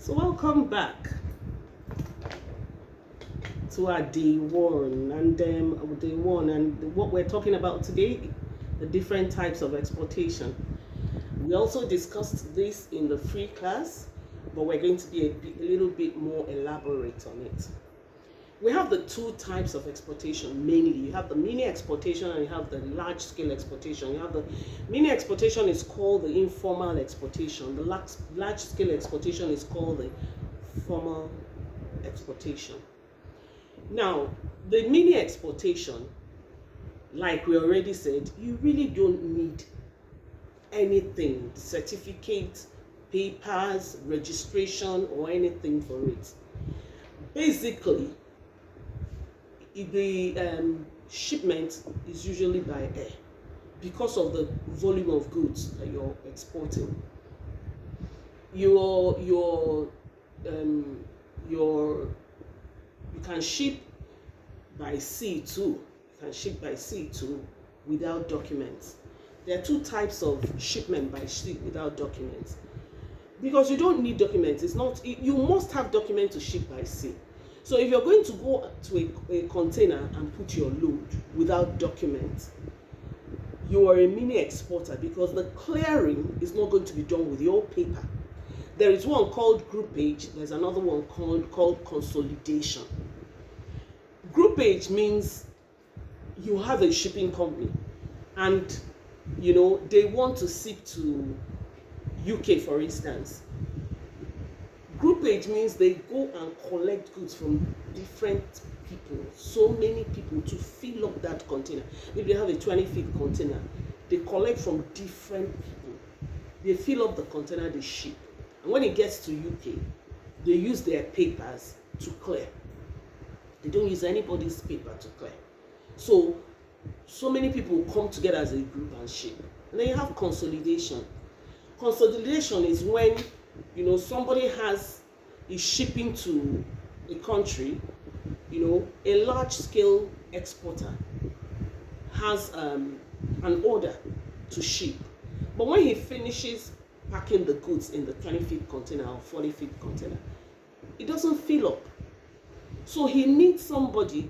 So welcome back to our day one, and what we're talking about today, the different types of exportation. We also discussed this in the free class, but we're going to be a little bit more elaborate on it. We have the two types of exportation mainly. You have the mini exportation and you have the large scale exportation. You have the mini exportation is called the informal exportation. The large scale exportation is called the formal exportation. Now, the mini exportation, like we already said, you really don't need anything, certificate, papers, registration, or anything for it. Basically, the shipment is usually by air because of the volume of goods that you're exporting. You can ship by sea too. You can ship by sea too without documents. There are two types of shipment by sea without documents. Because you don't need documents. You must have documents to ship by sea. So if you're going to go to a container and put your load without documents, you are a mini exporter because the clearing is not going to be done with your paper. There is one called groupage. There's another one called consolidation. Groupage means you have a shipping company and they want to ship to UK, for instance. Groupage means they go and collect goods from different people, so many people, to fill up that container. Maybe they have a 20-feet container. They collect from different people. They fill up the container, they ship. And when it gets to UK, they use their papers to clear. They don't use anybody's paper to clear. So many people come together as a group and ship. And then you have consolidation. Consolidation is when somebody is shipping to a country, a large scale exporter has an order to ship. But when he finishes packing the goods in the 20-feet container or 40-feet container, it doesn't fill up. So he needs somebody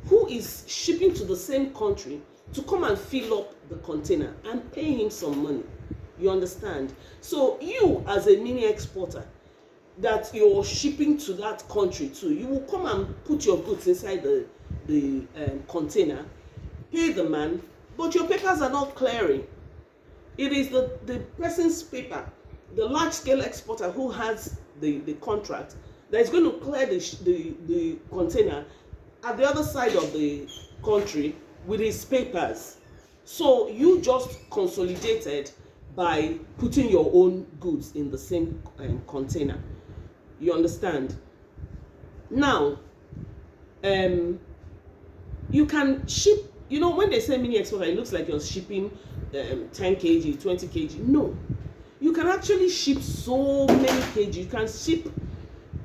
who is shipping to the same country to come and fill up the container and pay him some money. You understand? So you, as a mini exporter, that you're shipping to that country too, you will come and put your goods inside the container, pay the man, but your papers are not clearing. It is the person's paper, the large scale exporter who has the contract, that is going to clear the container at the other side of the country with his papers. So you just consolidated by putting your own goods in the same container. You understand? Now, you can ship, when they say mini exporter, it looks like you're shipping 10 kg, 20 kg. No. You can actually ship so many kg.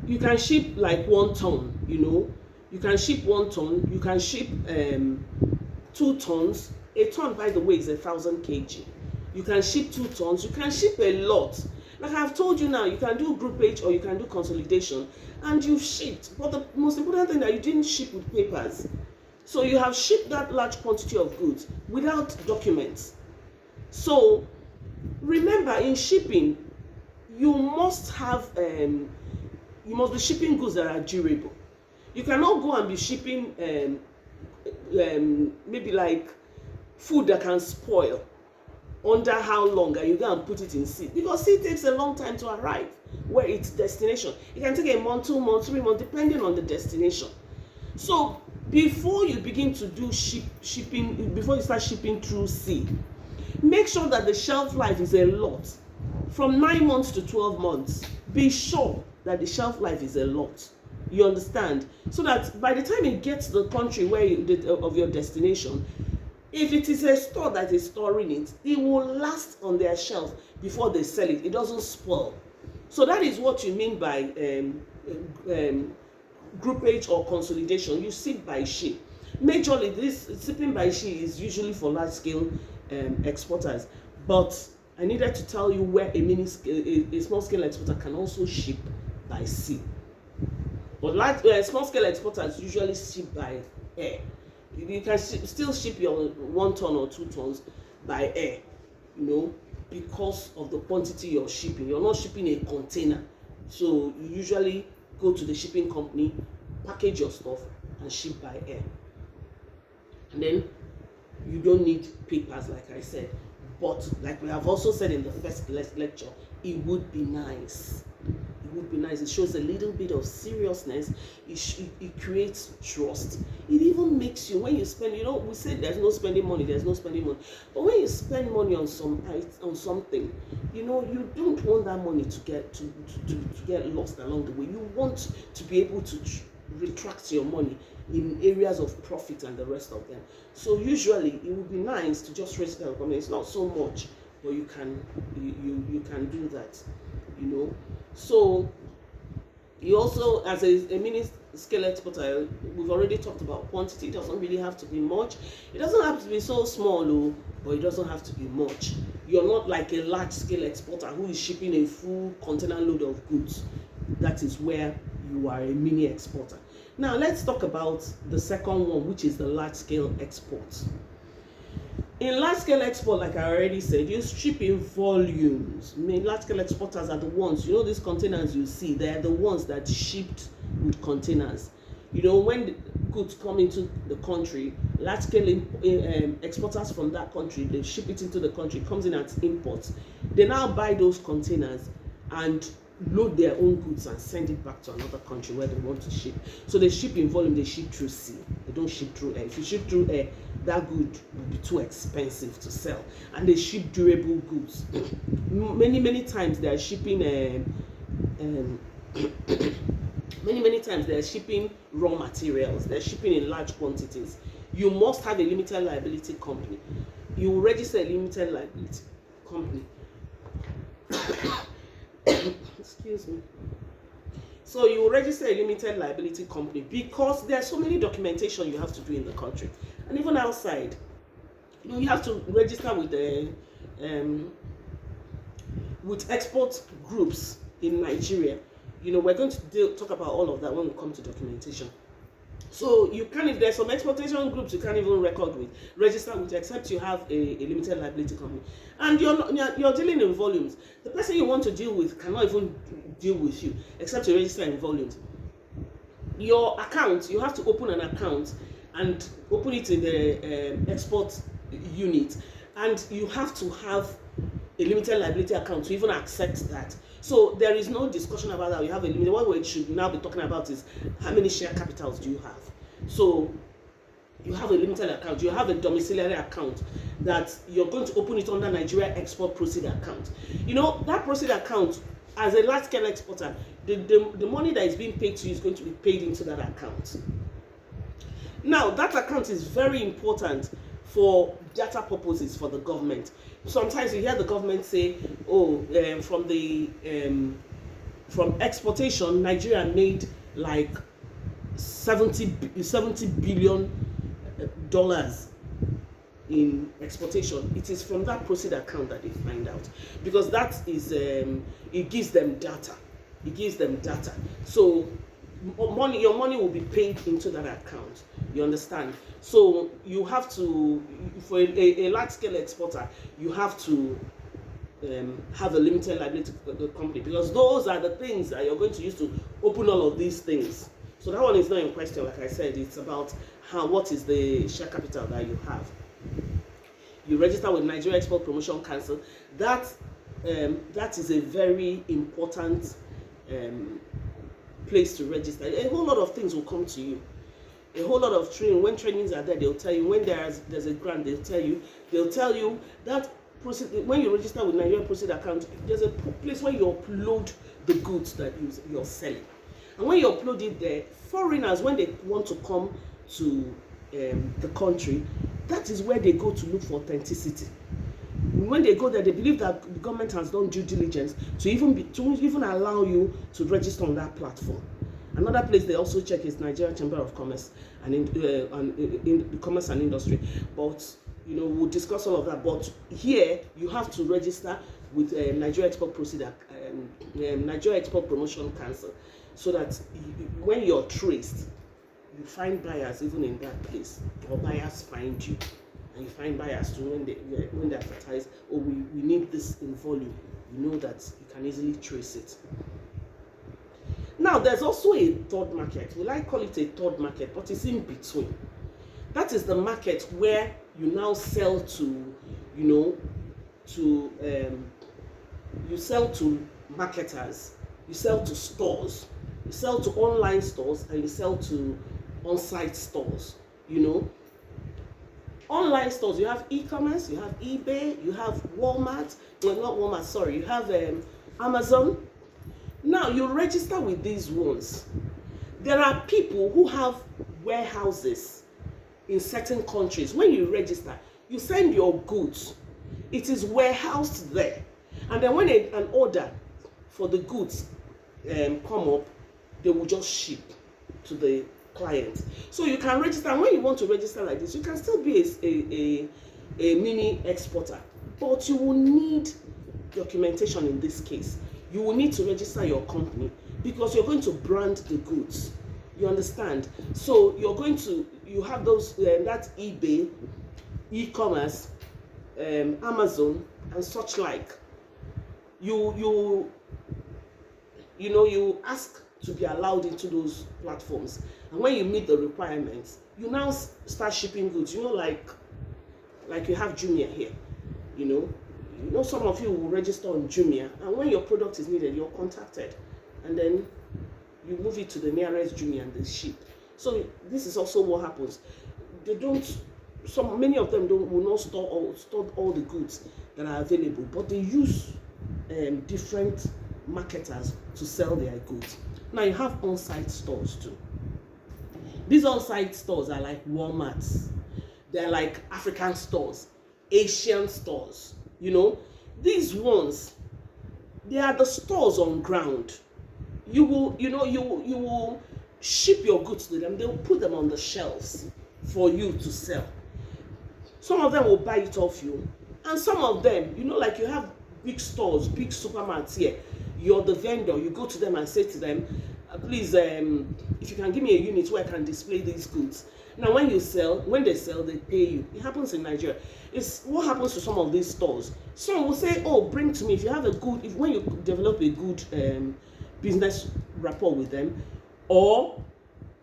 You can ship like 1 ton, You can ship 1 ton. You can ship 2 tons. A ton, by the way, is 1,000 kg. You can ship 2 tons. You can ship a lot. Like I've told you now, you can do groupage or you can do consolidation, and you've shipped. But the most important thing that you didn't ship with papers. So you have shipped that large quantity of goods without documents. So remember, in shipping, you must be shipping goods that are durable. You cannot go and be shipping maybe like food that can spoil under how long, and you go and put it in sea, because sea takes a long time to arrive where its destination. It can take a month, 2 months, 3 months, depending on the destination. So before you begin to do shipping, before you start shipping through sea, make sure that the shelf life is a lot, from 9 months to 12 months. Be sure that the shelf life is a lot. You understand? So that by the time it gets to the country of your destination, if it is a store that is storing it, it will last on their shelf before they sell it. It doesn't spoil. So that is what you mean by groupage or consolidation. You ship by ship. Majorly, this shipping by ship is usually for large scale exporters. But I needed to tell you where a small scale exporter can also ship by sea. But small scale exporters usually ship by air. You can still ship your 1 ton or 2 tons by air, because of the quantity you're shipping. You're not shipping a container. So you usually go to the shipping company, package your stuff, and ship by air. And then you don't need papers, like I said. But like we have also said in the first lecture, it would be nice. It would be nice. It shows a little bit of seriousness. It creates trust. It even makes you, when you spend, we say there's no spending money. But when you spend money on something, you don't want that money to get lost along the way. You want to be able to retract your money in areas of profit and the rest of them. So usually it would be nice to just register a company. It's not so much, but you can do that. So you also, as a mini scale exporter, we've already talked about quantity. It doesn't really have to be much. It doesn't have to be so small, but it doesn't have to be much. You're not like a large scale exporter who is shipping a full container load of goods. That is where you are a mini exporter. Now let's talk about the second one, which is the large scale export. In large scale export, like I already said, you ship in volumes. Large scale exporters are the ones, these containers you see, they're the ones that shipped with containers. When the goods come into the country, large scale exporters from that country, they ship it into the country, it comes in as imports. They now buy those containers and load their own goods and send it back to another country where they want to ship. So they ship in volume, they ship through sea. They don't ship through air. If you ship through air, that good will be too expensive to sell. And they ship durable goods. Many times they are shipping many times they are shipping raw materials. They're shipping in large quantities. You must have a limited liability company. You will register a limited liability company. Excuse me. So you register a limited liability company because there are so many documentation you have to do in the country and even outside. You have to register with export groups in Nigeria. We're going to talk about all of that when we come to documentation. So you can't, if there's some exportation groups you can't even register with, except you have a limited liability company, and you're dealing in volumes. The person you want to deal with cannot even deal with you except you register in volumes. Your account, you have to open an account and open it in the export unit, and you have to have a limited liability account to even accept that. So there is no discussion about that. You have a limited. What we should now be talking about is how many share capitals do you have. So you have a limited account. You have a domiciliary account that you're going to open it under Nigeria Export Proceed account. That Proceed account, as a large scale exporter, the money that is being paid to you is going to be paid into that account. Now that account is very important for data purposes for the government. Sometimes you hear the government say, from exportation, Nigeria made like $70 billion in exportation. It is from that proceed account that they find out, because that is it gives them data. So your money will be paid into that account. You understand? So you have to, for a large scale exporter, you have to have a limited liability company, because those are the things that you're going to use to open all of these things. So that one is not in question. Like I said, it's about what is the share capital that you have. You register with Nigeria Export Promotion Council. That is a very important place to register. A whole lot of things will come to you. A whole lot of training. When trainings are there, they'll tell you. When there's a grant, they'll tell you that when you register with Nigeria Proceed account, there's a place where you upload the goods that you're selling. And when you upload it there, foreigners, when they want to come to the country, that is where they go to look for authenticity. When they go there, they believe that the government has done due diligence to even allow you to register on that platform. Another place they also check is Nigeria Chamber of Commerce and in Commerce and Industry. But we'll discuss all of that. But here you have to register with Nigeria Export Proceed Nigeria Export Promotion Council, so that when you're traced, you find buyers even in that place, or buyers find you, and you find buyers too when they advertise, oh, we need this in volume. You know that you can easily trace it. Now, there's also a third market. We like call it a third market, but it's in between. That is the market where you now sell to, you sell to marketers, you sell to stores, you sell to online stores, and you sell to on-site stores. Online stores, you have e-commerce, you have eBay, you have Walmart, not Walmart, sorry, you have Amazon. Now, you register with these ones. There are people who have warehouses in certain countries. When you register, you send your goods. It is warehoused there. And then when an order for the goods come up, they will just ship to the client. So you can register. And when you want to register like this, you can still be a mini exporter. But you will need documentation in this case. You will need to register your company because you're going to brand the goods. You understand? So you have those, that's eBay, e-commerce, Amazon, and such like. You ask to be allowed into those platforms, and when you meet the requirements, you now start shipping goods. Like you have Jumia here. Some of you will register on Jumia, and when your product is needed, you're contacted, and then you move it to the nearest Jumia and they ship. So this is also what happens. Many of them will not store all the goods that are available, but they use different marketers to sell their goods. Now you have on-site stores too. These on-site stores are like Walmarts. They're like African stores, Asian stores. These ones, they are the stores on ground. You will ship your goods to them. They will put them on the shelves for you to sell. Some of them will buy it off you, and some of them, like you have big stores, big supermarkets here. You're the vendor. You go to them and say to them, please, if you can give me a unit where I can display these goods. Now, when they sell, they pay you. It happens in Nigeria. It's what happens to some of these stores. Some will say, oh, bring to me if you have when you develop a good business rapport with them, or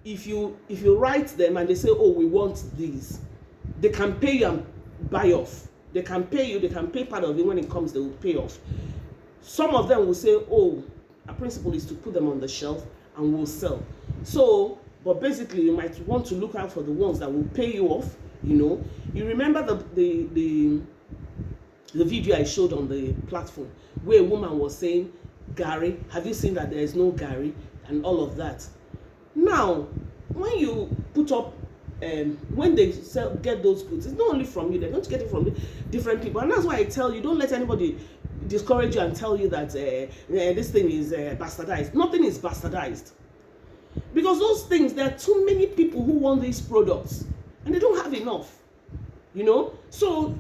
if you write them and they say, oh, we want these, they can pay you and buy off. They can pay you, they can pay part of it. When it comes, they will pay off. Some of them will say, oh, our principle is to put them on the shelf and we'll sell. So, but basically, you might want to look out for the ones that will pay you off. You remember the video I showed on the platform where a woman was saying, Gary, have you seen that there is no Gary, and all of that. Now, when you put up, when they get those goods, it's not only from you, they're going to get it from different people. And that's why I tell you, don't let anybody discourage you and tell you that this thing is bastardized. Nothing is bastardized. Because those things, there are too many people who want these products and they don't have enough. So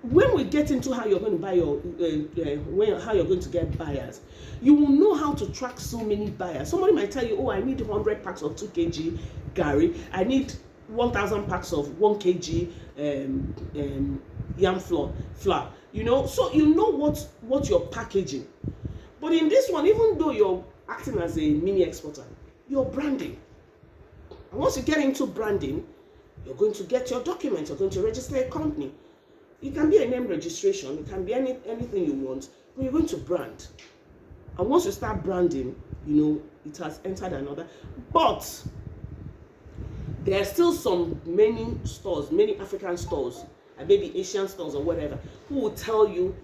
when we get into how you're going to buy how you're going to get buyers, you will know how to track so many buyers. Somebody might tell you, oh, I need 100 packs of 2 kg Gary. I need 1,000 packs of 1 kg yam flour. So you know what you're packaging. But in this one, even though you're acting as a mini exporter, you're branding. And once you get into branding, you're going to get your documents, you're going to register a company. It can be a name registration, it can be anything you want, but you're going to brand. And once you start branding, it has entered another. But there are still many stores, many African stores, and maybe Asian stores or whatever, who will tell you,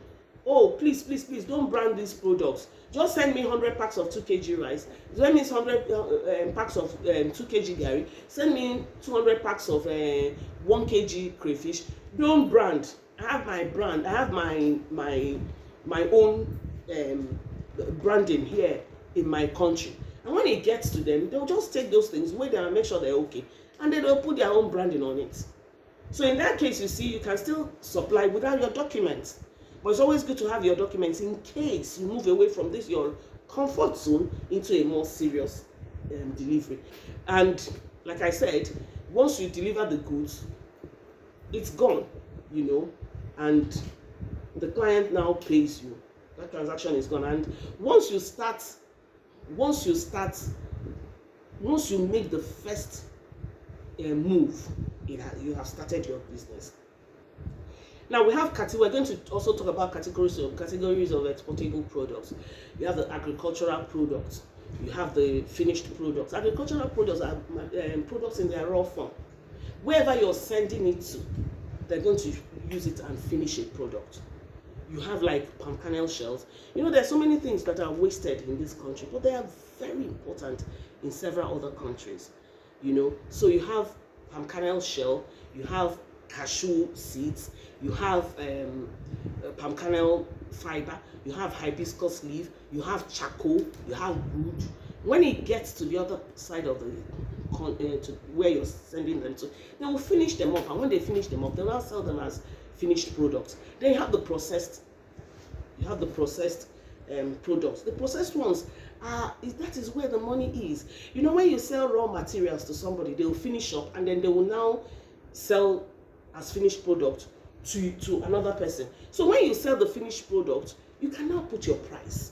oh, please, don't brand these products. Just send me 100 packs of 2 kg rice. Send me 100 packs of 2 kg Gary. Send me 200 packs of 1 kg crayfish. Don't brand. I have my brand. I have my own branding here in my country. And when it gets to them, they'll just take those things, weigh them and make sure they're okay. And then they'll put their own branding on it. So in that case, you see, you can still supply without your documents. But it's always good to have your documents in case you move away from this your comfort zone into a more serious delivery. And like I said, once you deliver the goods, it's gone, and the client now pays you. That transaction is gone. And once you make the first move, you have started your business. Now we're going to also talk about categories of exportable products. You have the agricultural products, you have the finished products. Agricultural products are products in their raw form. Wherever you're sending it to, they're going to use it and finish a product. You have like palm kernel shells. There's so many things that are wasted in this country, but they are very important in several other countries. So you have palm kernel shell, you have cashew seeds, you have palm kernel fiber, you have hibiscus leaf, you have charcoal, you have wood. When it gets to the other side of the to where you're sending them to, they will finish them up, and when they finish them up, they'll now sell them as finished products. Then you have the processed products. The processed ones that is where the money is. When you sell raw materials to somebody, they will finish up and then they will now sell as finished product to another person. So when you sell the finished product, you can now put your price.